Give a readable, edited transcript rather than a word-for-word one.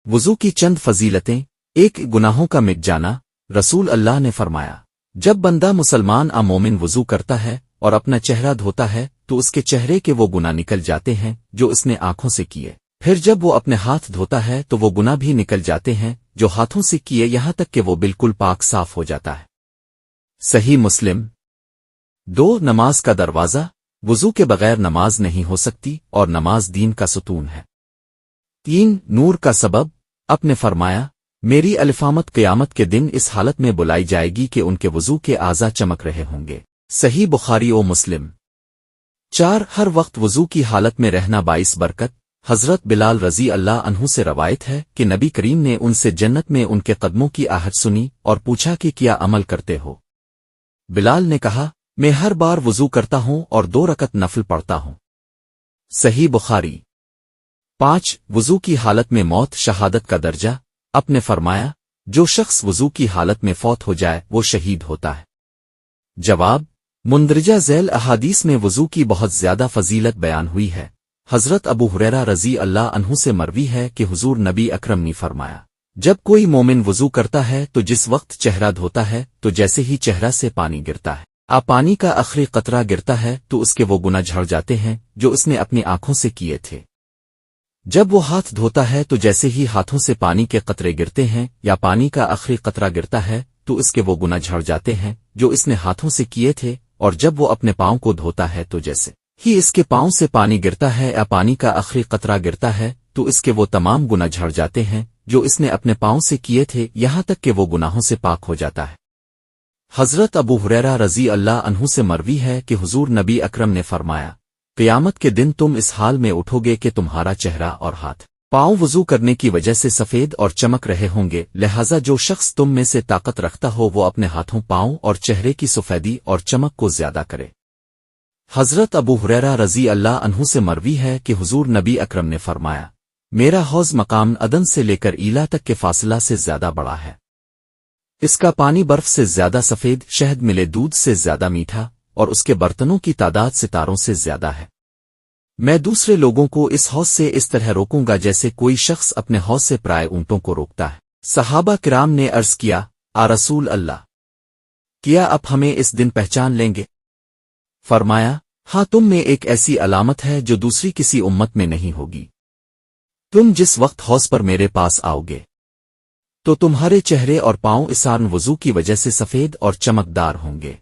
وضو کی چند فضیلتیں۔ ایک گناہوں کا مٹ جانا۔ رسول اللہ نے فرمایا، جب بندہ مسلمان مومن وضو کرتا ہے اور اپنا چہرہ دھوتا ہے تو اس کے چہرے کے وہ گناہ نکل جاتے ہیں جو اس نے آنکھوں سے کیے، پھر جب وہ اپنے ہاتھ دھوتا ہے تو وہ گناہ بھی نکل جاتے ہیں جو ہاتھوں سے کیے، یہاں تک کہ وہ بالکل پاک صاف ہو جاتا ہے۔ صحیح مسلم۔ 2 نماز کا دروازہ۔ وضو کے بغیر نماز نہیں ہو سکتی اور نماز دین کا ستون ہے۔ 3 نور کا سبب۔ آپ نے فرمایا، میری الفامت قیامت کے دن اس حالت میں بلائی جائے گی کہ ان کے وضو کے اعضاء چمک رہے ہوں گے۔ صحیح بخاری و مسلم۔ 4 ہر وقت وضو کی حالت میں رہنا باعث برکت۔ حضرت بلال رضی اللہ عنہ سے روایت ہے کہ نبی کریم نے ان سے جنت میں ان کے قدموں کی آہٹ سنی اور پوچھا کہ کیا عمل کرتے ہو؟ بلال نے کہا، میں ہر بار وضو کرتا ہوں اور 2 رکعت نفل پڑھتا ہوں۔ صحیح بخاری۔ 5 وضو کی حالت میں موت شہادت کا درجہ۔ آپ نے فرمایا، جو شخص وضو کی حالت میں فوت ہو جائے وہ شہید ہوتا ہے۔ جواب، مندرجہ ذیل احادیث میں وضو کی بہت زیادہ فضیلت بیان ہوئی ہے۔ حضرت ابو ہریرہ رضی اللہ عنہ سے مروی ہے کہ حضور نبی اکرم نے فرمایا، جب کوئی مومن وضو کرتا ہے تو جس وقت چہرہ دھوتا ہے تو جیسے ہی چہرہ سے پانی گرتا ہے، پانی کا آخری قطرہ گرتا ہے تو اس کے وہ گناہ جھڑ جاتے ہیں جو اس نے اپنی آنکھوں سے کیے تھے۔ جب وہ ہاتھ دھوتا ہے تو جیسے ہی ہاتھوں سے پانی کے قطرے گرتے ہیں یا پانی کا آخری قطرہ گرتا ہے تو اس کے وہ گناہ جھڑ جاتے ہیں جو اس نے ہاتھوں سے کیے تھے، اور جب وہ اپنے پاؤں کو دھوتا ہے تو جیسے ہی اس کے پاؤں سے پانی گرتا ہے یا پانی کا آخری قطرہ گرتا ہے تو اس کے وہ تمام گناہ جھڑ جاتے ہیں جو اس نے اپنے پاؤں سے کیے تھے، یہاں تک کہ وہ گناہوں سے پاک ہو جاتا ہے۔ حضرت ابو ہریرہ رضی اللہ عنہ سے مروی ہے کہ حضور نبی اکرم نے فرمایا، قیامت کے دن تم اس حال میں اٹھو گے کہ تمہارا چہرہ اور ہاتھ پاؤں وضو کرنے کی وجہ سے سفید اور چمک رہے ہوں گے، لہذا جو شخص تم میں سے طاقت رکھتا ہو وہ اپنے ہاتھوں پاؤں اور چہرے کی سفیدی اور چمک کو زیادہ کرے۔ حضرت ابو ہریرہ رضی اللہ عنہ سے مروی ہے کہ حضور نبی اکرم نے فرمایا، میرا حوض مقام عدن سے لے کر ایلا تک کے فاصلہ سے زیادہ بڑا ہے، اس کا پانی برف سے زیادہ سفید، شہد ملے دودھ سے زیادہ میٹھا، اور اس کے برتنوں کی تعداد ستاروں سے زیادہ ہے۔ میں دوسرے لوگوں کو اس حوض سے اس طرح روکوں گا جیسے کوئی شخص اپنے حوض سے پرائے اونٹوں کو روکتا ہے۔ صحابہ کرام نے عرض کیا، رسول اللہ، کیا اب ہمیں اس دن پہچان لیں گے؟ فرمایا، ہاں، تم میں ایک ایسی علامت ہے جو دوسری کسی امت میں نہیں ہوگی۔ تم جس وقت حوض پر میرے پاس آؤ گے تو تمہارے چہرے اور پاؤں اسان وضو کی وجہ سے سفید اور چمکدار ہوں گے۔